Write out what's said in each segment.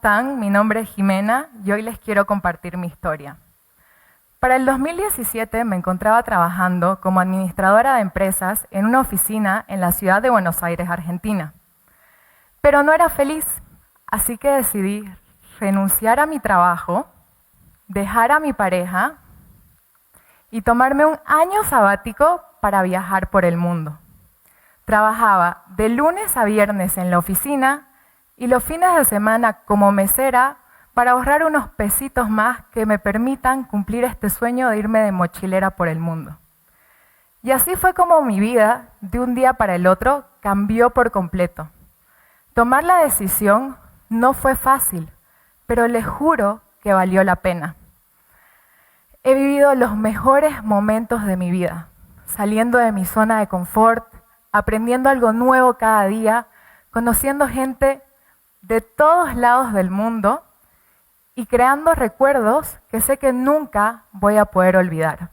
están? Mi nombre es Jimena y hoy les quiero compartir mi historia. Para el 2017 me encontraba trabajando como administradora de empresas en una oficina en la ciudad de Buenos Aires, Argentina. Pero no era feliz, así que decidí renunciar a mi trabajo, dejar a mi pareja y tomarme un año sabático para viajar por el mundo. Trabajaba de lunes a viernes en la oficina y los fines de semana como mesera para ahorrar unos pesitos más que me permitan cumplir este sueño de irme de mochilera por el mundo. Y así fue como mi vida, de un día para el otro, cambió por completo. Tomar la decisión no fue fácil, pero les juro que valió la pena. He vivido los mejores momentos de mi vida, saliendo de mi zona de confort, aprendiendo algo nuevo cada día, conociendo gente de todos lados del mundo y creando recuerdos que sé que nunca voy a poder olvidar.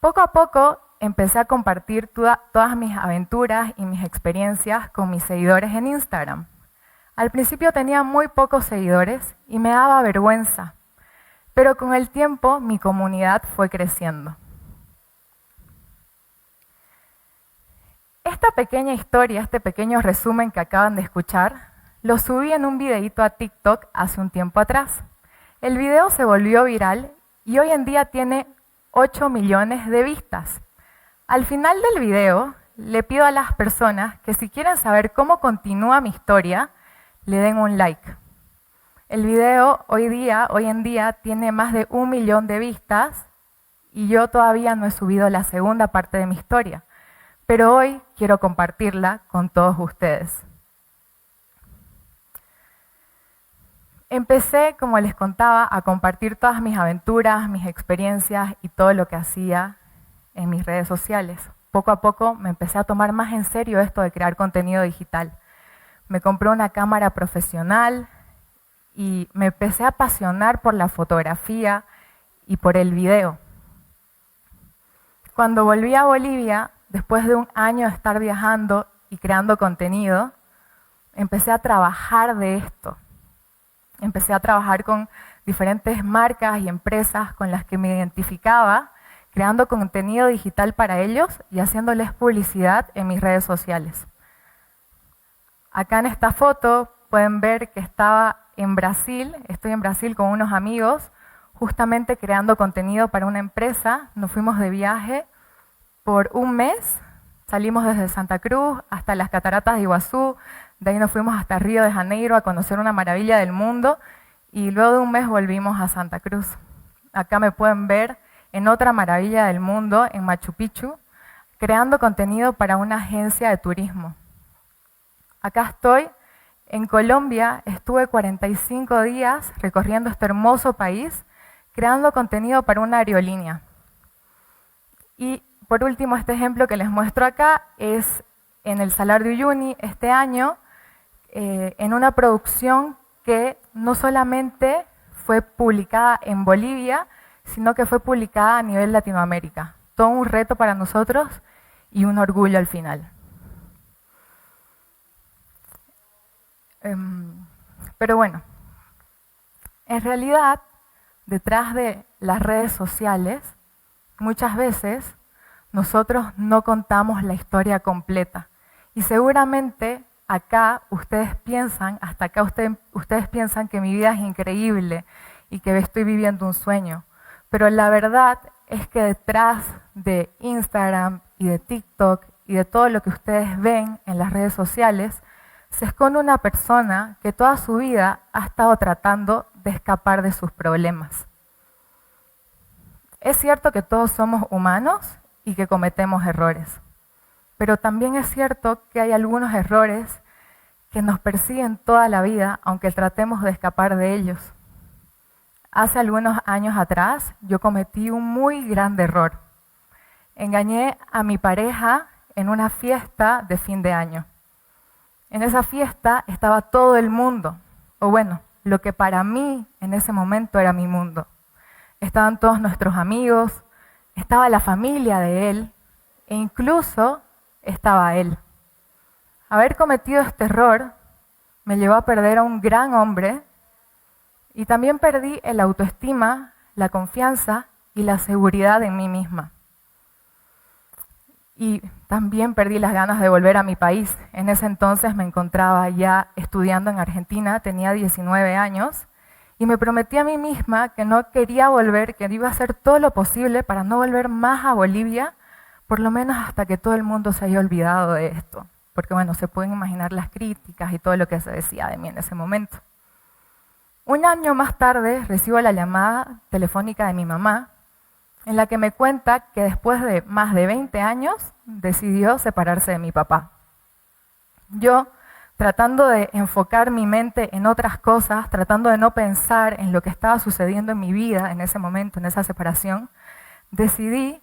Poco a poco empecé a compartir todas mis aventuras y mis experiencias con mis seguidores en Instagram. Al principio tenía muy pocos seguidores y me daba vergüenza, pero con el tiempo mi comunidad fue creciendo. Esta pequeña historia, este pequeño resumen que acaban de escuchar, lo subí en un videíto a TikTok hace un tiempo atrás. El video se volvió viral y hoy en día tiene 8 millones de vistas. Al final del video, le pido a las personas que si quieren saber cómo continúa mi historia, le den un like. El video hoy en día tiene más de 1 millón de vistas y yo todavía no he subido la segunda parte de mi historia, pero hoy quiero compartirla con todos ustedes. Empecé, como les contaba, a compartir todas mis aventuras, mis experiencias y todo lo que hacía en mis redes sociales. Poco a poco me empecé a tomar más en serio esto de crear contenido digital. Me compré una cámara profesional y me empecé a apasionar por la fotografía y por el video. Cuando volví a Bolivia, después de un año de estar viajando y creando contenido, empecé a trabajar de esto. Empecé a trabajar con diferentes marcas y empresas con las que me identificaba, creando contenido digital para ellos y haciéndoles publicidad en mis redes sociales. Acá en esta foto pueden ver que estaba en Brasil, estoy en Brasil con unos amigos, justamente creando contenido para una empresa. Nos fuimos de viaje por un mes, salimos desde Santa Cruz hasta las cataratas de Iguazú, de ahí nos fuimos hasta Río de Janeiro a conocer una maravilla del mundo y luego de un mes volvimos a Santa Cruz. Acá me pueden ver en otra maravilla del mundo, en Machu Picchu, creando contenido para una agencia de turismo. Acá estoy en Colombia, estuve 45 días recorriendo este hermoso país, creando contenido para una aerolínea. Y por último, este ejemplo que les muestro acá es en el Salar de Uyuni este año, en una producción que no solamente fue publicada en Bolivia, sino que fue publicada a nivel Latinoamérica. Todo un reto para nosotros y un orgullo al final. Pero bueno, en realidad, detrás de las redes sociales, muchas veces nosotros no contamos la historia completa. Y seguramente acá ustedes piensan, ustedes piensan que mi vida es increíble y que estoy viviendo un sueño. Pero la verdad es que detrás de Instagram y de TikTok y de todo lo que ustedes ven en las redes sociales, se esconde una persona que toda su vida ha estado tratando de escapar de sus problemas. Es cierto que todos somos humanos y que cometemos errores, pero también es cierto que hay algunos errores que nos persiguen toda la vida, aunque tratemos de escapar de ellos. Hace algunos años atrás yo cometí un muy grande error. Engañé a mi pareja en una fiesta de fin de año. En esa fiesta estaba todo el mundo, o bueno, lo que para mí en ese momento era mi mundo. Estaban todos nuestros amigos, estaba la familia de él e incluso estaba él. Haber cometido este error me llevó a perder a un gran hombre y también perdí el autoestima, la confianza y la seguridad en mí misma. Y también perdí las ganas de volver a mi país. En ese entonces me encontraba ya estudiando en Argentina, tenía 19 años, y me prometí a mí misma que no quería volver, que iba a hacer todo lo posible para no volver más a Bolivia, por lo menos hasta que todo el mundo se haya olvidado de esto. Porque bueno, se pueden imaginar las críticas y todo lo que se decía de mí en ese momento. Un año más tarde recibo la llamada telefónica de mi mamá, en la que me cuenta que después de más de 20 años decidió separarse de mi papá. Yo, tratando de enfocar mi mente en otras cosas, tratando de no pensar en lo que estaba sucediendo en mi vida en ese momento, en esa separación, decidí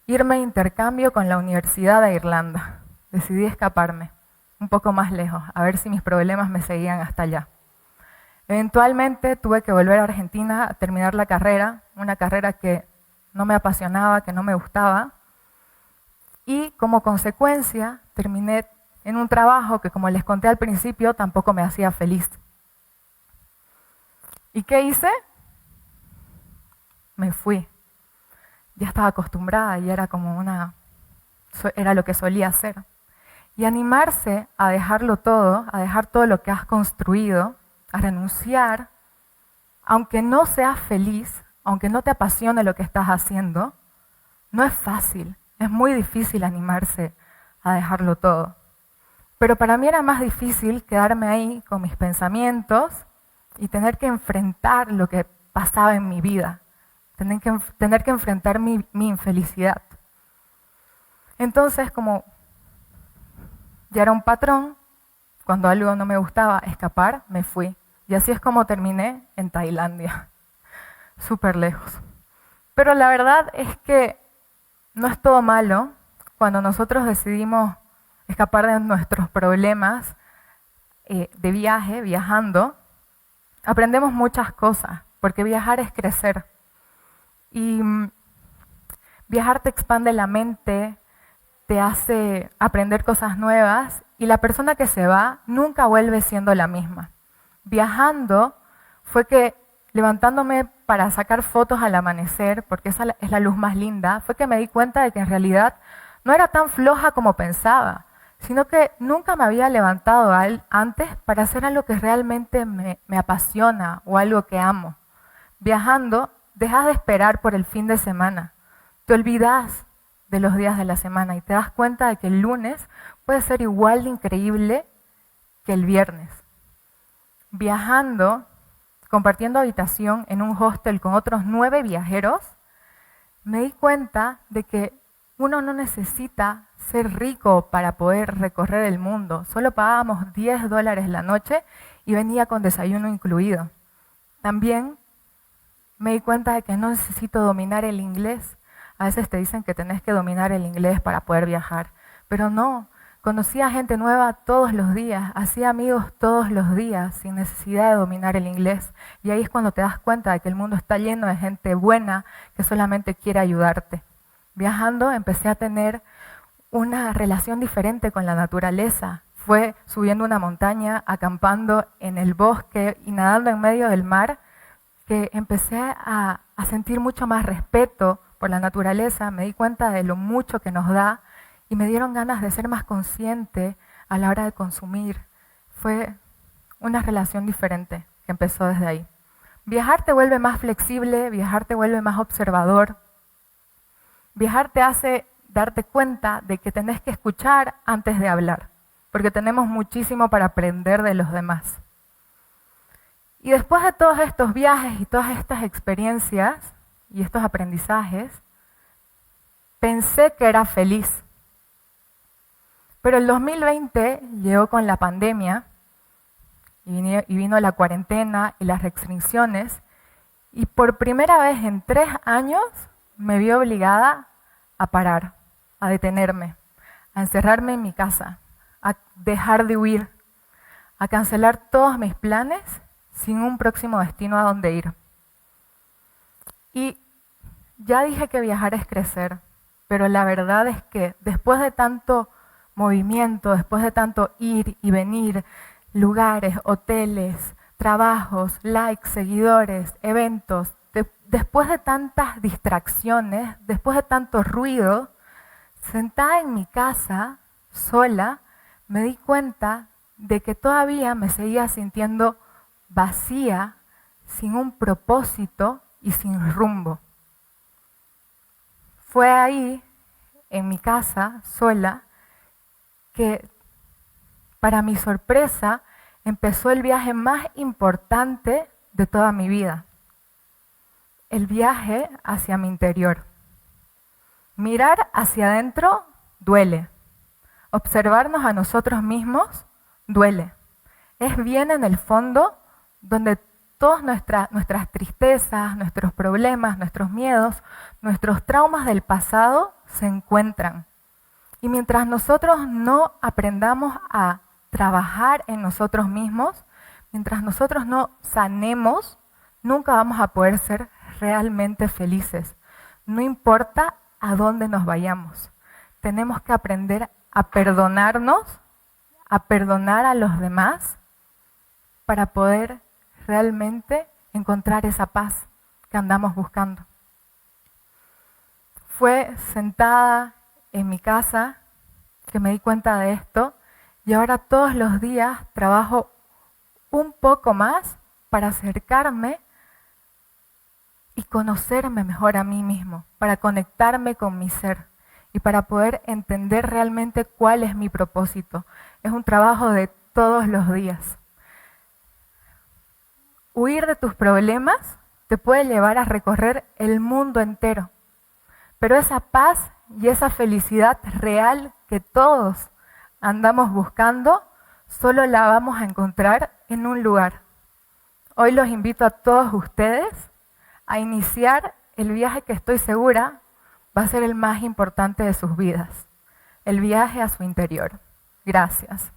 irme a intercambio con la Universidad de Irlanda. Decidí escaparme un poco más lejos, a ver si mis problemas me seguían hasta allá. Eventualmente tuve que volver a Argentina a terminar la carrera, una carrera que no me apasionaba, que no me gustaba, y como consecuencia terminé en un trabajo que, como les conté al principio, tampoco me hacía feliz. ¿Y qué hice? Me fui. Ya estaba acostumbrada y era como era lo que solía hacer. Y animarse a dejarlo todo, a dejar todo lo que has construido, a renunciar, aunque no seas feliz, aunque no te apasione lo que estás haciendo, no es fácil, es muy difícil animarse a dejarlo todo. Pero para mí era más difícil quedarme ahí con mis pensamientos y tener que enfrentar lo que pasaba en mi vida, tener que enfrentar mi infelicidad. Entonces, como ya era un patrón, cuando algo no me gustaba escapar, me fui. Y así es como terminé en Tailandia, súper lejos. Pero la verdad es que no es todo malo cuando nosotros decidimos escapar de nuestros problemas de viaje, viajando. Aprendemos muchas cosas, porque viajar es crecer. Y viajar te expande la mente, te hace aprender cosas nuevas, y la persona que se va nunca vuelve siendo la misma. Viajando fue que, levantándome para sacar fotos al amanecer, porque esa es la luz más linda, fue que me di cuenta de que en realidad no era tan floja como pensaba, sino que nunca me había levantado antes para hacer algo que realmente me apasiona o algo que amo. Viajando, dejas de esperar por el fin de semana, te olvidas de los días de la semana y te das cuenta de que el lunes puede ser igual de increíble que el viernes. Viajando, compartiendo habitación en un hostel con otros 9 viajeros, me di cuenta de que uno no necesita ser rico para poder recorrer el mundo. Solo pagábamos $10 la noche y venía con desayuno incluido. También me di cuenta de que no necesito dominar el inglés. A veces te dicen que tenés que dominar el inglés para poder viajar, pero no. Conocía gente nueva todos los días, hacía amigos todos los días sin necesidad de dominar el inglés. Y ahí es cuando te das cuenta de que el mundo está lleno de gente buena que solamente quiere ayudarte. Viajando empecé a tener una relación diferente con la naturaleza. Fue subiendo una montaña, acampando en el bosque y nadando en medio del mar, que empecé a sentir mucho más respeto por la naturaleza. Me di cuenta de lo mucho que nos da y me dieron ganas de ser más consciente a la hora de consumir. Fue una relación diferente que empezó desde ahí. Viajar te vuelve más flexible, viajar te vuelve más observador. Viajar te hace darte cuenta de que tenés que escuchar antes de hablar, porque tenemos muchísimo para aprender de los demás. Y después de todos estos viajes y todas estas experiencias y estos aprendizajes, pensé que era feliz. Pero el 2020 llegó con la pandemia y vino la cuarentena y las restricciones, y por primera vez en 3 años me vi obligada a parar, a detenerme, a encerrarme en mi casa, a dejar de huir, a cancelar todos mis planes sin un próximo destino a donde ir. Y ya dije que viajar es crecer, pero la verdad es que después de tanto movimiento, después de tanto ir y venir, lugares, hoteles, trabajos, likes, seguidores, eventos. Después de tantas distracciones, después de tanto ruido, sentada en mi casa, sola, me di cuenta de que todavía me seguía sintiendo vacía, sin un propósito y sin rumbo. Fue ahí, en mi casa, sola, que para mi sorpresa empezó el viaje más importante de toda mi vida. El viaje hacia mi interior. Mirar hacia adentro duele. Observarnos a nosotros mismos duele. Es bien en el fondo donde todas nuestras tristezas, nuestros problemas, nuestros miedos, nuestros traumas del pasado se encuentran. Y mientras nosotros no aprendamos a trabajar en nosotros mismos, mientras nosotros no sanemos, nunca vamos a poder ser realmente felices. No importa a dónde nos vayamos. Tenemos que aprender a perdonarnos, a perdonar a los demás, para poder realmente encontrar esa paz que andamos buscando. Fue sentada en mi casa que me di cuenta de esto y ahora todos los días trabajo un poco más para acercarme y conocerme mejor a mí mismo, para conectarme con mi ser y para poder entender realmente cuál es mi propósito. Es un trabajo de todos los días. Huir de tus problemas te puede llevar a recorrer el mundo entero, pero esa paz y esa felicidad real que todos andamos buscando, solo la vamos a encontrar en un lugar. Hoy los invito a todos ustedes a iniciar el viaje que estoy segura va a ser el más importante de sus vidas, el viaje a su interior. Gracias.